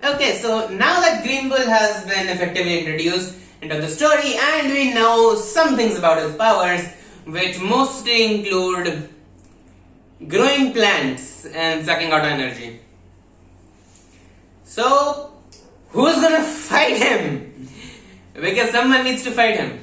Okay, so now that Green Bull has been effectively introduced into the story and we know some things about his powers, which mostly include growing plants and sucking out energy. So, who's gonna fight him? Because someone needs to fight him.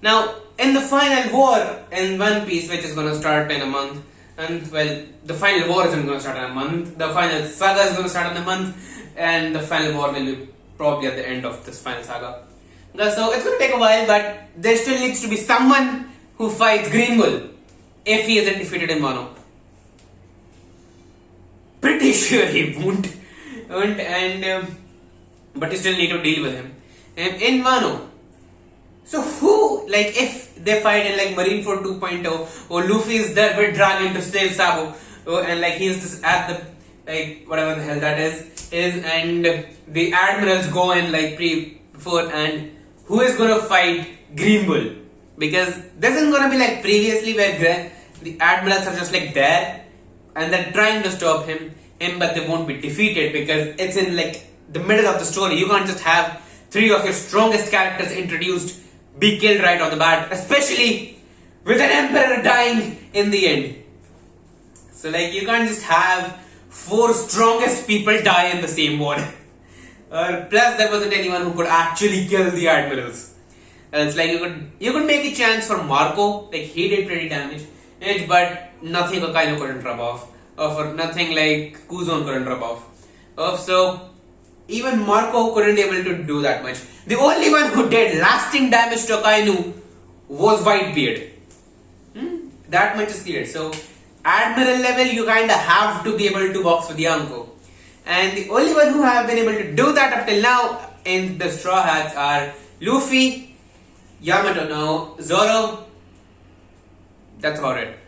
Now, in the final war in One Piece, which is gonna start in a month, and well, the final war isn't gonna start in a month, the final saga is gonna start in a month, and the final war will be probably at the end of this final saga. So, it's gonna take a while, but there still needs to be someone who fights Green Bull if he isn't defeated in Wano. Pretty sure he won't. But you still need to deal with him. And in Wano, so who, like if they fight in like Marineford 2.0 or Luffy is there with Dragon to save Sabo, and like he's just at the, like whatever the hell that is, and the admirals go in like before, and who is gonna fight Green Bull? Because this isn't gonna be like previously where the admirals are just like there and they're trying to stop him, but they won't be defeated because it's in like the middle of the story. You can't just have three of your strongest characters introduced be killed right off the bat, especially with an emperor dying in the end. So like you can't just have four strongest people die in the same war. Plus there wasn't anyone who could actually kill the admirals. It's like you could make a chance for Marco, like he did pretty damage, but nothing Akainu couldn't rub off, or for nothing like Kuzon couldn't rub off. So even Marco couldn't able to do that much. The only one who did lasting damage to Akainu was Whitebeard. That much is clear. So Admiral level you kinda have to be able to box with Yamko. And the only one who have been able to do that up till now in the Straw Hats are Luffy, Yamato now, Zoro. That's about it.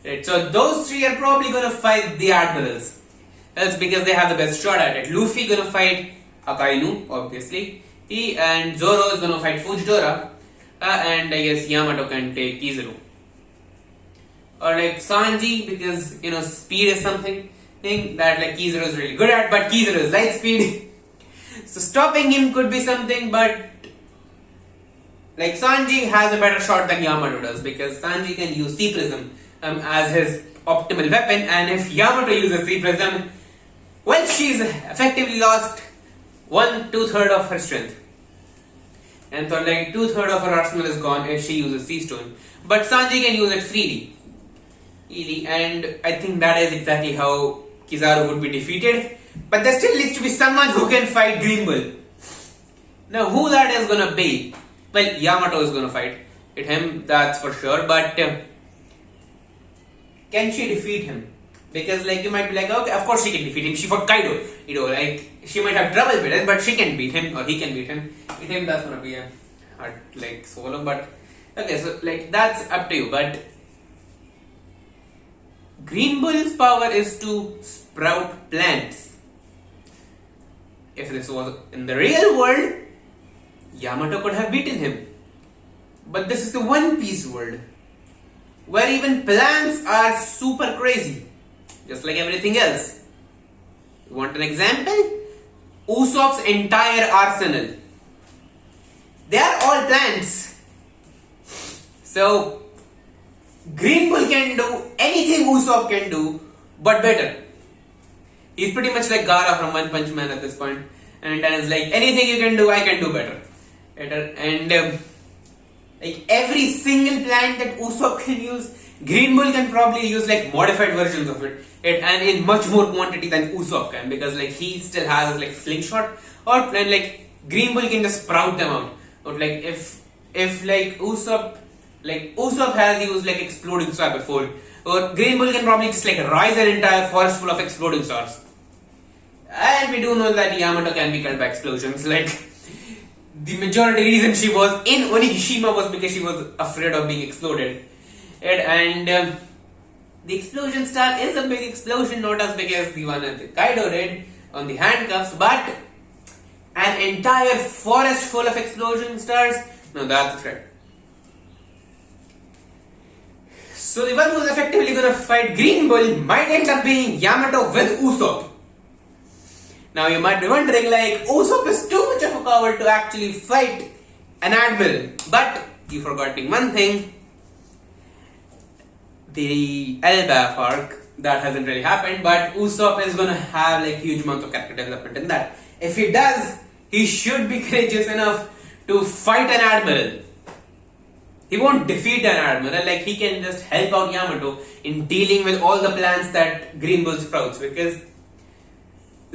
Right, so those three are probably gonna fight the admirals. That's because they have the best shot at it. Luffy gonna fight Akainu, obviously. He and Zoro is gonna fight Fujitora. And I guess Yamato can take Kizaru. Or like Sanji, because you know speed is something that like Kizaru is really good at, but Kizaru is light speed. So stopping him could be something, but like Sanji has a better shot than Yamato does because Sanji can use Sea Prism as his optimal weapon, and if Yamato uses Sea Prism, well, she's effectively lost 1/2 of her strength. And so like 2/3 of her arsenal is gone if she uses Sea Stone. But Sanji can use it freely. Easy, and I think that is exactly how Kizaru would be defeated. But there still needs to be someone who can fight Green Bull. Now who that is gonna be? Well, Yamato is gonna fight him, that's for sure, but can she defeat him? Because like you might be like, okay, of course she can defeat him. She fought Kaido. You know, like she might have trouble with it, but she can beat him, or he can beat him. I think that's gonna be a hard like solo. But okay, so like that's up to you. But Green Bull's power is to sprout plants. If this was in the real world, Yamato could have beaten him. But this is the One Piece world, where even plants are super crazy. Just like everything else. You want an example? Usopp's entire arsenal. They are all plants. So, Green Bull can do anything Usopp can do, but better. He's pretty much like Gaara from One Punch Man at this point. And then it's like, anything you can do, I can do better. And like every single plant that Usopp can use, Green Bull can probably use like modified versions of it, and in much more quantity than Usopp can, because like he still has like slingshot, or like Green Bull can just sprout them out. Or like if like Usopp has used like exploding star before, or Green Bull can probably just like rise an entire forest full of exploding stars. And we do know that Yamato can be killed by explosions. Like the majority reason she was in Onigashima was because she was afraid of being exploded. And the explosion star is a big explosion, not as big as the one that Kaido did on the handcuffs, but an entire forest full of explosion stars, no, that's a threat. So the one who's effectively gonna fight Green Bull might end up being Yamato with Usopp. Now you might be wondering, like, Usopp is too much of a coward to actually fight an admiral. But you forgetting one thing. The Elbaf arc, that hasn't really happened, but Usopp is gonna have like huge amounts of character development in that. If he does, he should be courageous enough to fight an admiral. He won't defeat an admiral, like he can just help out Yamato in dealing with all the plans that Green Bull sprouts, because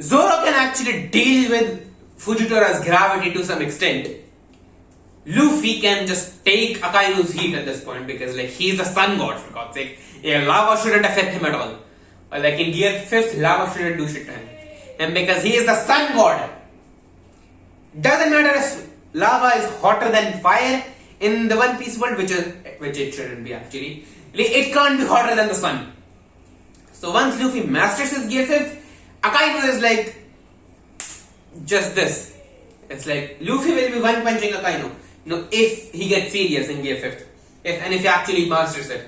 Zoro can actually deal with Fujitora's gravity to some extent. Luffy can just take Akainu's heat at this point, because like he's the sun god, for God's sake. Yeah, lava shouldn't affect him at all. Or like in Gear 5th, lava shouldn't do shit to him. And because he is the sun god, doesn't matter if lava is hotter than fire in the One Piece world, which it shouldn't be actually. It can't be hotter than the sun. So once Luffy masters his Gear 5th, Akainu is like just this. It's like Luffy will be one punching Akainu. If he gets serious in Gear 5th. If he actually masters it.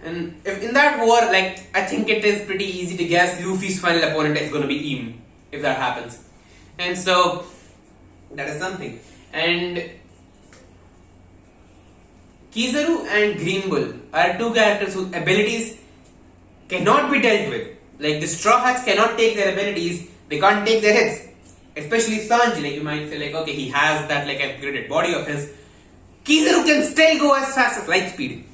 And if in that war, like, I think it is pretty easy to guess Luffy's final opponent is going to be Im, if that happens. And so, that is something. And Kizaru and Green Bull are two characters whose abilities cannot be dealt with. Like, the Straw Hats cannot take their abilities, they can't take their hits. Especially Sanji, like you might say, like, okay, he has that like upgraded body of his. Kizaru can still go as fast as light speed.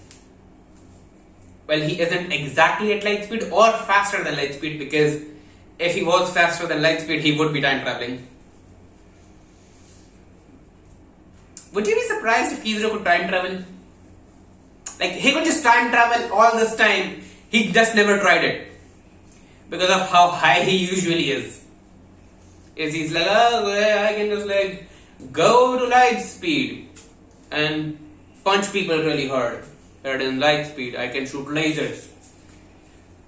Well, he isn't exactly at light speed or faster than light speed, because if he was faster than light speed, he would be time traveling. Would you be surprised if Kizaru could time travel? Like, he could just time travel all this time, he just never tried it. Because of how high he usually is. He's like, oh, I can just like go to light speed and punch people really hard. Rather than light speed, I can shoot lasers.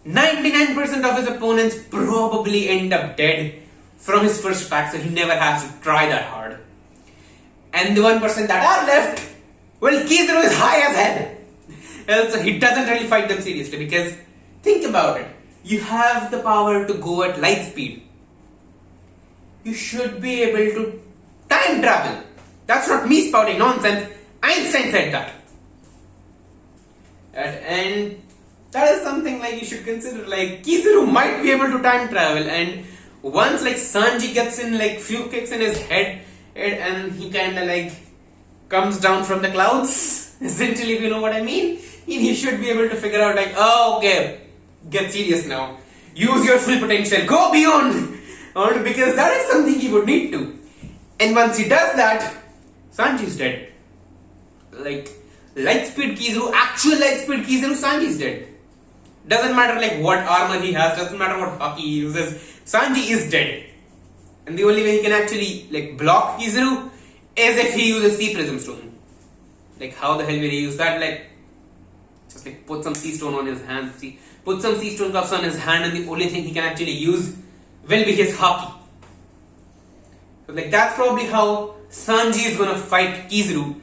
99% of his opponents probably end up dead from his first attack, so he never has to try that hard. And the 1% that are left, well, Kizaru is high as hell. Also, he doesn't really fight them seriously, because think about it. You have the power to go at light speed. You should be able to time travel. That's not me spouting nonsense. Einstein said that. And that is something like you should consider. Like, Kizaru might be able to time travel, and once like Sanji gets in like few kicks in his head and he kinda like comes down from the clouds, essentially, if you know what I mean, he should be able to figure out like, oh, okay, get serious now. Use your full potential. Go beyond. Because that is something he would need to. And once he does that, Sanji is dead. Like, light speed Kizaru, actual light speed Kizaru, Sanji is dead. Doesn't matter like what armor he has, doesn't matter what hockey he uses, Sanji is dead. And the only way he can actually like block Kizaru is if he uses Sea Prism Stone. Like, how the hell will he use that? Like, just like put some sea stone on his hand, put some sea stone cuffs on his hand, and the only thing he can actually use will be his hockey. So like that's probably how Sanji is gonna fight Kizaru,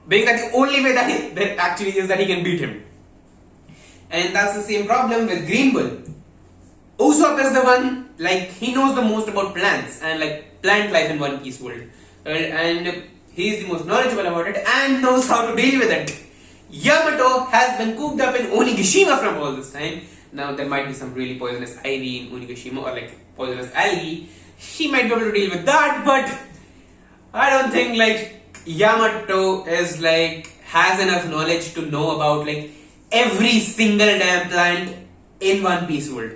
being that the only way that actually is that he can beat him. And that's the same problem with Green Bull. Usopp is the one, like, he knows the most about plants and like plant life in One Piece world, and he is the most knowledgeable about it and knows how to deal with it. Yamato has been cooped up in Onigashima from all this time. Now there might be some really poisonous ivy in Onigashima, or like poisonous algae. He might be able to deal with that, but I don't think like Yamato is like has enough knowledge to know about like every single damn plant in One Piece world.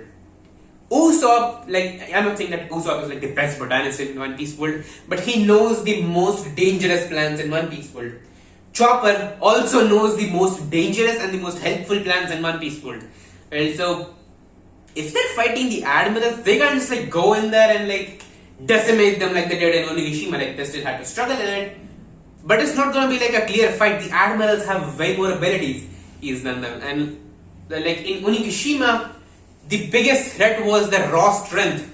Usopp, like, I'm not saying that Usopp is like the best botanist in One Piece world, but he knows the most dangerous plants in One Piece world. Chopper also knows the most dangerous and the most helpful plants in One Piece world. And so, if they're fighting the admirals, they can't just like go in there and like decimate them like they did in Onigashima. Like, they still had to struggle in it. But it's not gonna be like a clear fight. The admirals have way more abilities than them. And like in Onigashima, the biggest threat was their raw strength.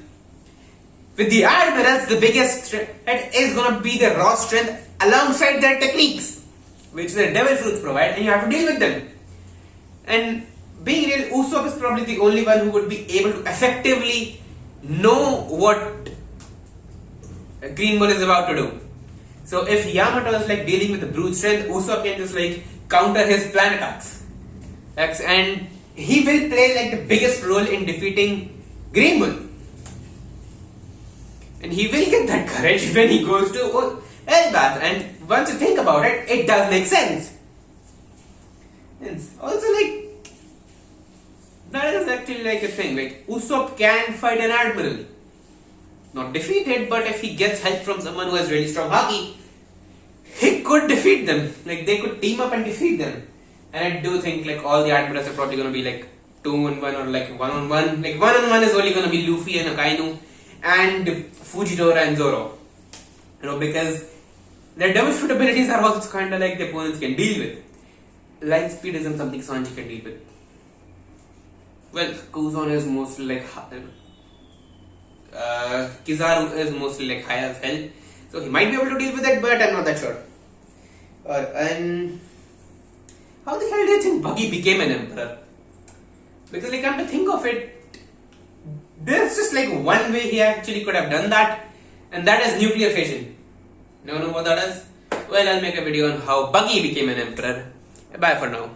With the admirals, the biggest threat is gonna be the raw strength alongside their techniques, which the devil fruits provide, and you have to deal with them. And being real, Usopp is probably the only one who would be able to effectively know what Green Bull is about to do. So if Yamato is like dealing with the brute strength, Usopp can just like counter his plan attacks. And he will play like the biggest role in defeating Green Bull. And he will get that courage when he goes to Elbaf. And once you think about it, it does make sense. And also like, that is actually like a thing. Like Usopp can fight an admiral. Not defeat it, but if he gets help from someone who has really strong haki, he could defeat them. Like they could team up and defeat them. And I do think like all the admirals are probably going to be like 2-on-1 or like 1-on-1. Like 1-on-1 is only going to be Luffy and Akainu and Fujitora and Zoro. You know, because their double foot abilities are also kind of like the opponents can deal with. Light speed isn't something Sanji can deal with. Well, Kuzan is mostly like Kizaru is mostly like high as hell, so he might be able to deal with it, but I'm not that sure. And how the hell do you think Buggy became an emperor? Because like, come to think of it, there's just like one way he actually could have done that, and that is nuclear fission. Don't know what that is? Well, I'll make a video on how Buggy became an emperor. Bye for now.